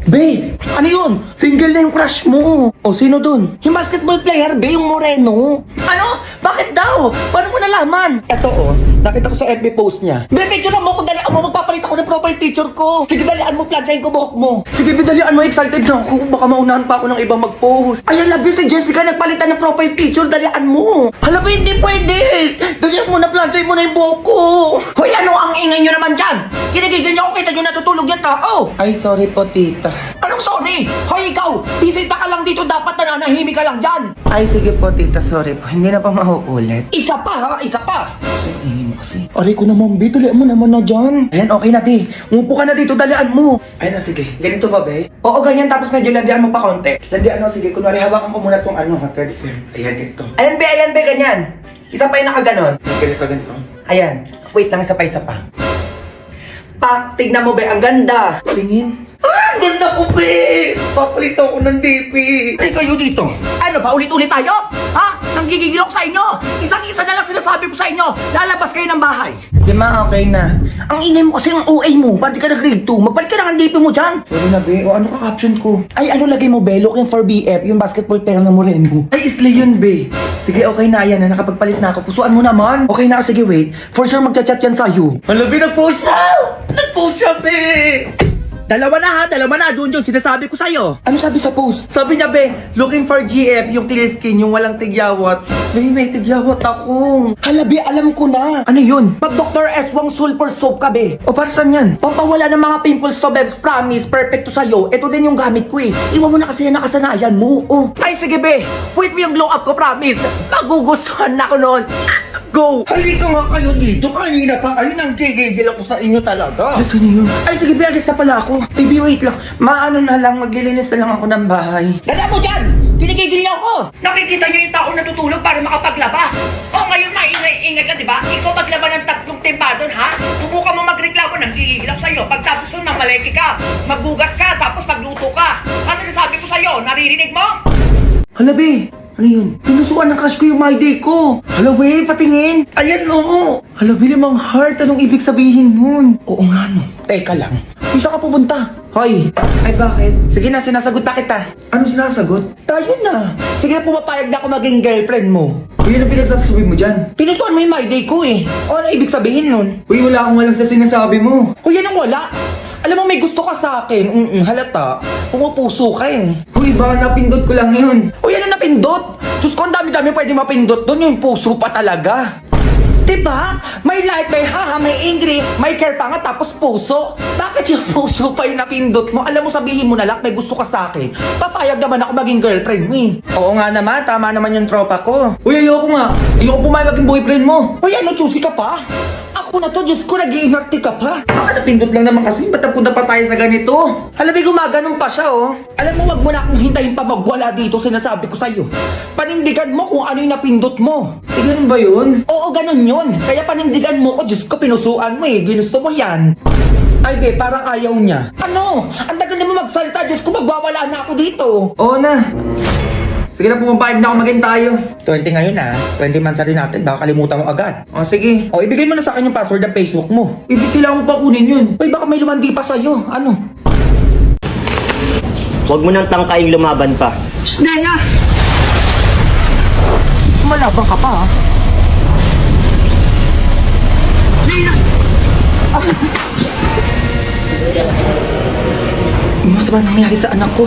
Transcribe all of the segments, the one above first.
Be, ano yun? Single na yung crush mo. O, sino dun? Yung basketball player, be, yung moreno. Ano? Bakit daw? Paano mo nalaman? Eto, nakita ko sa FB post niya. Be, picture mo ko, dalian mo, magpapalit ako ng profile picture ko. Sige, dalian mo, planchain ko buhok mo. Sige, be, dalian mo, excited na ako. Baka maunahan pa ako ng ibang mag-post. Ayan, labi, si Jessica nagpalitan ng profile picture, dalian mo. Hala, be, hindi pwede. Dalian mo na, planchain mo na yung buhok ko. Hoy, ano ang ingay nyo naman dyan? Kinigigil niyo ako, kita nyo natutulog yan tao. Ay, sorry po, tita. Anong sorry? Hoy, ikaw! Bisita ka lang dito, dapat nananahimik ka lang dyan! Ay, sige po, tita, sorry po. Hindi na pa mauulit. Isa pa, ha? Isa pa! Sige, kasi. Aray ko naman, Bi. Dalian mo naman na dyan. Ayan, okay na, Bi. Umupo ka na dito, dalian mo. Ayan na, sige. Ganito ba, Be? Oo, ganyan. Tapos medyo landian mo pa konti. Landian, sige. Kunwari, hawakan ko muna tong teddy bear. Ayan, ganito. Ayan, Be, ganyan. Isa pa yung nakaganon. Ganito. Ayan. Wait lang, isa pa. Pak, tignan mo, Be. Ang ganda. Tingin. Ah, ganda ko, Be! Papalito ako ng DP. Ay, kayo dito. Ano ba? Ulit-ulit tayo? Ha? Nanggigigil ako sa inyo. Isang-isa na lang sinasabi ko sa inyo. Lalabas kayo ng bahay. Di ma, okay na. Ang ingay mo kasi ang OA mo. Ba't di ka nag-grade 2? Magpalit ka ng DP mo dyan. Sorry na, Be. O ano ka caption ko? Ay, ano lagay mo, Be? Looking for BF. Yung basketball player na moreno. Ay, isla yun, Be. Sige, okay na yan. Nakapagpalit na ako. Pusuan mo naman. Okay na ako. Sige, wait. For sure magchat-chat yan sa'yo. Hala, Be, nag-post siya! Nag-post siya, Be! Dalawa na, Junjun, sinasabi ko sa'yo. Ano sabi sa post? Sabi niya, Be, looking for GF, yung clear skin, yung walang tigyawat. Be, may tigyawat ako. Hala, Be, alam ko na. Ano yun? Pag Dr. Eswang Sulfur Soap ka, Be. O, para saan yan? Pampawala ng mga pimples to, Be. Promise, perfect to sa'yo. Ito din yung gamit ko, eh. Iwan mo na kasi yan nakasanayan mo. Oh. Ay, sige, Be. Wait mo yung glow up ko, promise. Magugustuhan na ako noon. Go! Halika nga kayo dito. Kanina pa kayo nang gigigil ako sa inyo talaga. Ay, sino yun? Ay, sige, Be, alis na pala ako. Baby, wait lang. Maano na lang, maglilinis na lang ako ng bahay. Dala mo dyan! Kinigigil niyo ako! Nakikita niyo yung taong natutulog para makapaglaba. O ngayon maingay-ingay ka, di ba? Ikaw maglaba ng 3 timba doon, ha? Subukan mo magreklamo ng gigigil ako sa'yo. Pagtapos nun, mamaleki ka. Magbugas ka, tapos magluto ka. Ano nasabi ko sa'yo? Naririnig mo? Hala, Be! Ano yun? Pinusuan ng crush ko yung my day ko. Hala, Be, patingin. Ayan, oo. Hala, Be, limang heart. Anong ibig sabihin nun? Oo nga, no. Teka lang. Saan ka pupunta? Hoy. Ay, bakit? Sige na, sinasagot na kita. Ano sinasagot? Tayo na. Sige na, pumapayag na ako maging girlfriend mo. Uy, ano pinagsasabi mo dyan? Pinusuan mo yung my day ko, eh. O, ano ibig sabihin nun? Uy, wala akong alam sa sinasabi mo. Uy, yan ang wala. Alam mo, may gusto ka sa akin. Halata. Pumupuso ka, eh. Uy, baka napindot ko lang yun. Uy, ano napindot? Diyos ko, ang dami-dami pwede mapindot doon. Yung puso pa talaga. Diba? May light, may haha, may angry, may care pa nga, tapos puso. Bakit yung puso pa yung napindot mo? Alam mo, sabihin mo na lang, may gusto ka sa akin. Papayag naman ako maging girlfriend mo, eh. Oo nga naman, tama naman yung tropa ko. Uy, ayoko nga. Ayoko pumayag maging boyfriend mo. Uy, ano, choosy ka pa? Ako na to, Diyos ko, nag-iinarte ka pa. Napindot lang naman kasi, ba't napunta pa tayo sa ganito? Alam, gumaganon pa siya, oh. Alam mo, wag mo na akong hintayin pa magwala dito, sinasabi ko sa'yo. Panindigan mo kung ano yung napindot mo. Ganun ba yun? Oo, ganun yun. Kaya panindigan mo ko, Diyos ko, pinusuan mo eh. Ginusto mo yan. Ay, Be, parang ayaw niya. Ano? Ang tagal na mo magsalita, Diyos ko, magwawala na ako dito. Oo na. Sige na, pumapayag na ako maging tayo. 20 ngayon 20 months rin natin, baka kalimutan mo agad. O sige. O, ibigay mo na sa akin yung password ng Facebook mo. Kailangan mo pa kunin yun. Uy, baka may lumandi pa sa'yo. Ano? Huwag mo nang tangkaing lumaban pa. Sneya! Malabang ka pa, ha? Sneya! Mas ba nangyari sa anak ko?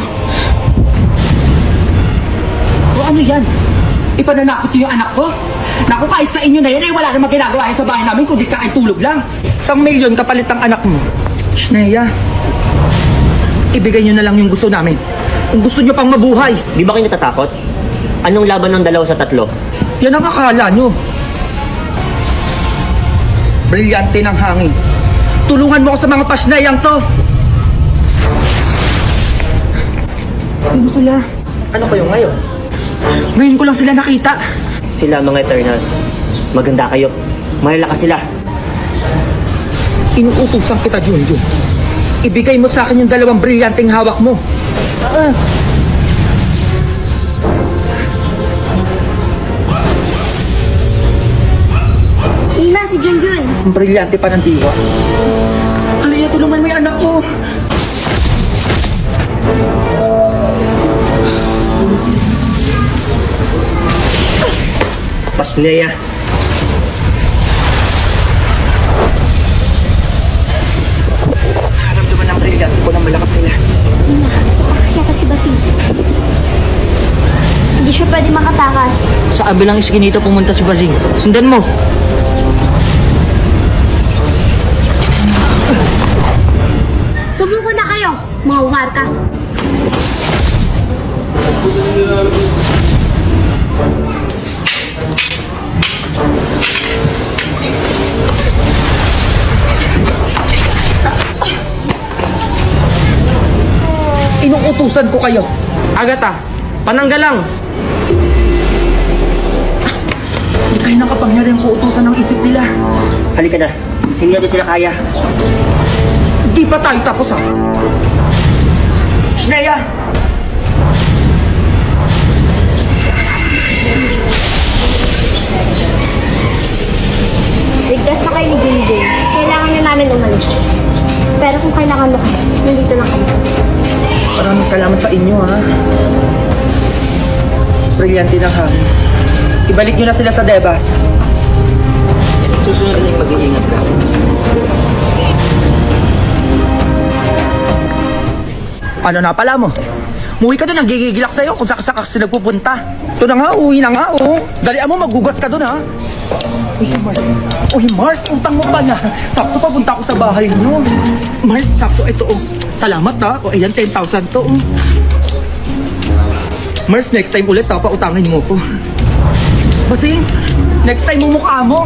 O ano yan? Ipananakot yung anak ko? Naku, kahit sa inyo na yan, ay wala namang ginagawa yan sa bahay namin kundi kain tulog lang. 1 milyon kapalit ang anak mo. Sneya, ibigay nyo na lang yung gusto namin. Kung gusto nyo pang mabuhay. Di ba kayo natatakot? Anong laban ng 2 sa 3? Yan ang akala nyo. Brilyante ng hangin. Tulungan mo ako sa mga pasnayang to. Sino sila? Ano kayo ngayon? Ngayon ko lang sila nakita. Sila mga Eternals. Maganda kayo. Malalakas sila. Inuutusan kita, Junjun. Ibigay mo sa akin yung 2 brilyanteng hawak mo. Ina, si Junjun. Ang brilyante pa ng diwa. Halika, tulungan mo yung anak ko. Ashlea. Naramdaman ng brilyante ko ng malakas sila. Kasi yata si Basing. Hindi siya pwede makatakas. Sa kabilang iskinito pumunta si Basing. Sundan mo. Subuko na kayo, mga warka. Inuutusan ko kayo. Agata, pananggal lang. Hindi kayo nakapangyarihan ko utusan ng isip nila. Halika na. Hindi natin sila kaya. Di pa tayo tapos ha. Sneya! Ligtas na kayo ni Jinjin. Kailangan na namin umalis. Pero kung kailangan mo kami, nandito lang kami. Maraming salamat sa inyo ha. Brilyante na ha. Ibalik nyo na sila sa Debas. Susunod na mag-iingat ka. Ano na pala mo? Muwi ka doon, nagigigilak sa'yo kung saan ka kasi nagpupunta. Ito na nga, uwi na nga, oh. Dalian mo, magugas ka doon, ha? Uy, si Mars. Uy, Mars, utang mo pa na. Sakto papunta ako sa bahay niyo. Mars, sakto, ito, oh. Salamat, ha? O, ayan, 10,000 to, oh. Mars, next time ulit, ha? Pautangin mo ko. Basing, next time mo mukha mo.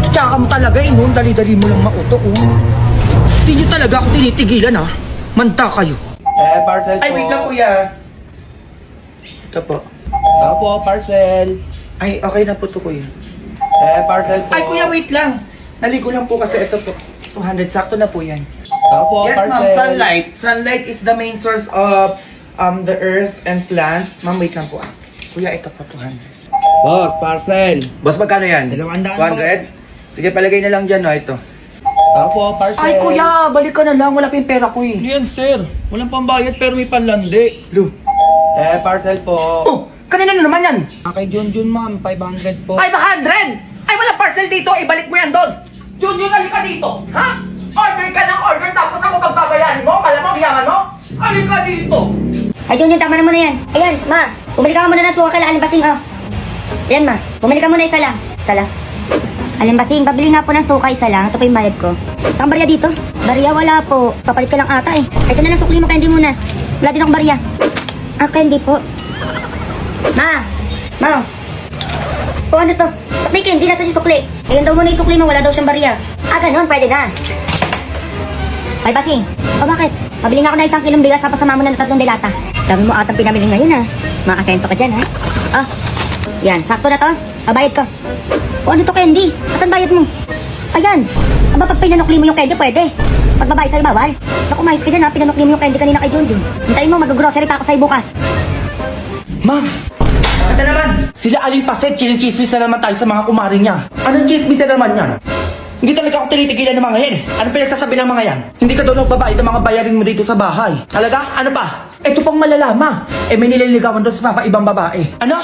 Tsaka mo talaga, eh, no? Dali-dali mo lang mauto, oh. Hindi nyo talaga ako tinitigilan, ha? Manda kayo. Parcel po. Ay, wait lang, kuya. Ito po. Ako po, parcel. Ay, okay na po to, kuya. Parcel po. Ay, kuya, wait lang. Naligo lang po kasi ito po. 200, sakto na po yan. Ako po, Yes, parcel. ma'am, sunlight. Sunlight is the main source of the earth and plant. Ma'am, wait lang po. Kuya, ito po, 200. Boss, parcel. Boss, magkano yan? 200, 200? Sige, palagay na lang dyan, no, ito. Ako po, parcel. Ay, kuya, balik ka na lang. Wala pa yung pera ko, eh. Yan, sir. Walang pambayad pero may panlandi. Lu. Parcel po. Oh, kanina na naman yan. Kay Junjun, ma'am. 500 po. 500! Ay, wala parcel dito. Ibalik mo yan doon. Junior, halika dito. Ha? Order ka ng order tapos ako pagbabayaran mo. Kala mo, biyangan mo? Halika dito. Ay, Junjun, tama na muna yan. Ayan, ma. Bumili ka muna ng suka kay Aling Basing, oh. Ayan, ma. Bumili ka muna isa lang. Isa lang. Aling Basing, pabili nga po ng suka isa lang. Ito pa yung bayad ko. Ang barya dito? Barya wala po. Papalit ka lang ata eh. Ito na lang sukli mo, candy muna. Wala din akong barya. Ah, candy po. Ma! Ma! O ano to? Ba't may candy nasa yung sukli? Ayun daw muna yung sukli mo, wala daw siyang barya. Ah, ganun, pwede na. Ay, Basing. O bakit? Pabili nga ako na 1 kilong bigas tapos sama mo na ng 3 delata. Dami mo atang pinamili ngayon ha. Makasenso ka dyan ha. Oh, yan, sakto na to. Bayad ko. O ano to, candy? Asan bayad mo? Ayan. Aba, pag pinanukli mo yung candy, pwede. Pag babayad sa'yo, bawal. Naku, mayos ka dyan ha. Pinanukli mo yung candy kanina kay Junjun. Hintayin mo, mag-grocery pa ako sa'yo bukas. Ma'am, ito naman. Sila Aling Paset, chinichismis na naman tayo sa mga kumari niya. Anong chismis na naman yan? Hindi talaga ako tinitigilan ng mga yan. Anong pinagsasabi ng mga yan? Hindi ka doon magbabayad ng mga bayarin mo dito sa bahay. Talaga? Ano pa? Ito pang malalama. Eh, may nililigawan doon sa mga ibang babae. Ano?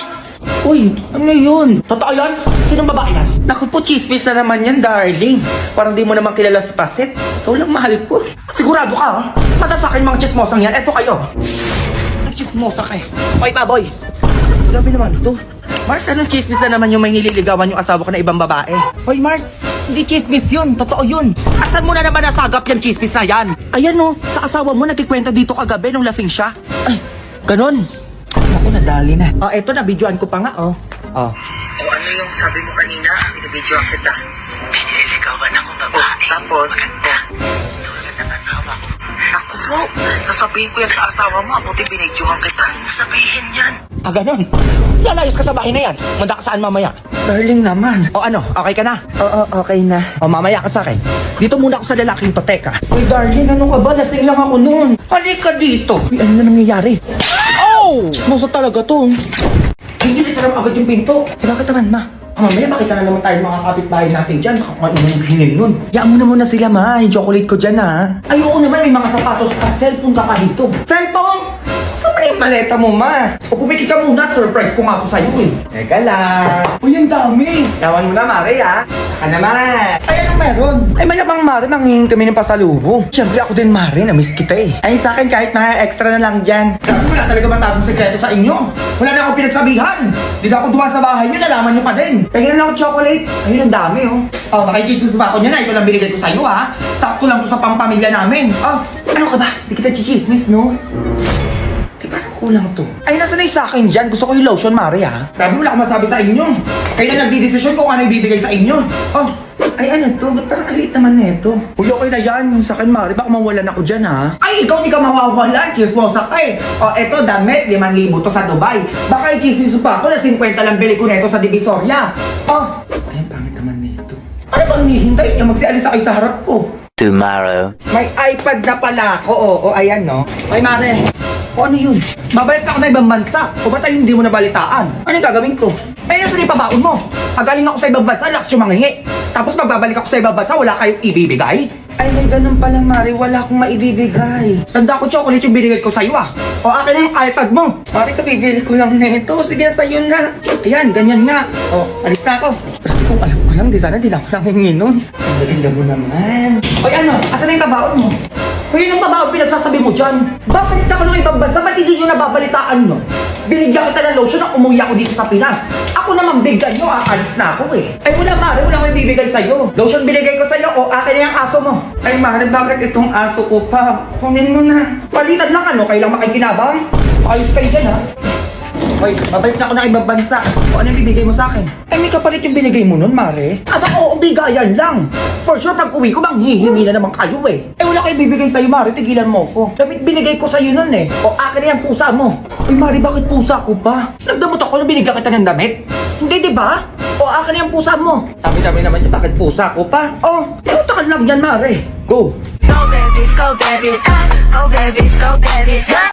Uy, ano yun? Totoo yan? Sinong babae yan? Naku po, chismis na naman yan, darling. Parang di mo naman kilala si Paset. Ikaw lang mahal ko. Sigurado ka, ha? Mata sa akin mga chismosang yan. Eto kayo. Nagchismosa kayo. Oy, baboy. Grabe naman to. Mars, anong chismis na naman yung may nililigawan yung asawa ko na ibang babae? Hoy, Mars, hindi chismis yun. Totoo yun. Asan mo na naman nasagap yung chismis na yan? Ayan no, sa asawa mo nagkikwenta dito kagabi nung lasing siya. Ay, ganon. Ako, nadali na. Oh, eto na, videoan ko pa nga, oh. Oh. Ano yung sabi mo kanina? Binibidyoan kita. Pinililigawan ako babae. Tapos? Maganda. Tulad ng asawa ko. Naku bro, sasabihin ko yan sa asawa mo. Buti binidyoan kita. Sabihin yan. Ah, ganon. Lalayos ka sa bahay na yan. Manda ka saan mamaya? Darling naman. O ano, okay ka na? Oo, okay na. O mamaya ka sa akin. Dito muna ako sa lalaking pateka. Uy, darling, ano ka ba? Lasing lang ako noon. Halika dito. Uy, ano na nangyayari? Oh! Smosa talaga to. Hindi sarap agad yung pinto. Eh, bakit naman, ma? Mamaya makita na naman tayo mga kapitbahay natin dyan. Baka kung ano yung hingin nun. Yaan mo na muna sila, ma. Yung chocolate ko dyan, ha? Ay, oo naman. May mga sapatos at cellphone ka pa dito. Cellphone? Saan mo na yung maleta mo, ma. O pumikit ka muna, surprise ko nga to sa'yo eh. Teka lang. Uy, ang dami. Yawan mo na, Mare, ha? Saka naman. Ay, anong meron? Ay, malamang, Mare, mangingin kami ng pasalubong. Siyempre ako din, Mare, na-miss kita eh. Ay, sa akin kahit mga extra na lang dyan. Grabe, wala talaga matagong sekreto sa inyo. Wala na akong pinagsabihan. Di na ako dumaan sa bahay niyo, nalaman niyo pa din. Kaya lang ako chocolate. Ayun, ang dami, oh. Oh, makikismis pa ako niya na. Ito lang binigay ko sa'yo, ha? Sakto lang to sa pampamilya namin. Oh, ano ka ba? Di kita chichismis, no? Parang kulang to. Ay, nasa na yung sa akin dyan? Gusto ko yung lotion, Mare, ha? Grabe, wala akong masabi sa inyo. Kaya na nagdidesisyon kung ano ibibigay sa inyo. Oh, ay ano to? Ba't parang alit naman neto? Uy, okay na yan. Yung sa akin, Mare, baka mawalan ako dyan, ha? Ay, ikaw di ka mawawalan. Chismosa ka eh. Oh, eto, damit. 5,000 to sa Dubai. Baka i-chismis pa ako na 50 lang bili ko neto sa Divisoria. Oh, ay, pangit naman neto. Ano bang hinihintay niya? Magsialis kayo sa harap ko. Tomorrow. May iPad na pala ako, oo, ayan, no? Ay, Mare. O ano yun? Babalik ako sa ibang bansa. O ba't ay hindi mo nabalitaan? Ano yung gagawin ko? Ay, nasa ipabaon mo? Pagaling ako sa ibang bansa, lakas yung manghingi. Tapos magbabalik ako sa ibang bansa, wala kayong ibibigay? Ay, may ganun pala, Mare. Wala akong maibibigay. Tanda ko chocolate yung binigay ko sa'yo, ah. O, akin na yung iPad mo. Mare, kabibili ko lang nito. Sige na sa'yo na. Ayan, ganyan nga. O, alis na ako. Grabe kung alam ko lang, di sana din ako lang hingi nun. Ang galinda mo naman. Oy, ano? Asan na yung babaon mo? Hoy, yun ang babaon pinagsasabi mo dyan. Babalik ako ng ibang bansa, ba't hindi nyo nababalitaan nun? Binigyan kita ng lotion na umuwi ako dito sa Pinas. Ako naman bigyan nyo, aalis na ako eh. Ay, wala, Mare, wala akong ibibigay sa'yo. Lotion binigay ko sa'yo, o akin na yung aso mo. Ay, Mare, bakit itong aso ko pa? Kunin mo na. Palitan lang, ano? Kailang makikinabang? Ayos kayo dyan, ha? Hoy, babalik na ako ng ibang bansa. O ano yung bibigay mo sa akin? Ay, may kapalit yung binigay mo nun, Mare. Aba, oo, bigayan lang. For sure, pag uwi ko, manghihingi na naman kayo eh. Eh, wala kayo bibigay sa'yo, Mare. Tigilan mo ko. Damit binigay ko sa'yo nun eh. O akin na yung pusa mo. Uy, Mare, bakit pusa ko pa? Nagdamot ako nung binigyan kita ng damit? Hindi, di ba? O akin na yung pusa mo. Dami-dami naman yun, bakit pusa ko pa? Oh, tinutakan lang yan, Mare. Go. Go babies, go babies, go babies, go babies, go.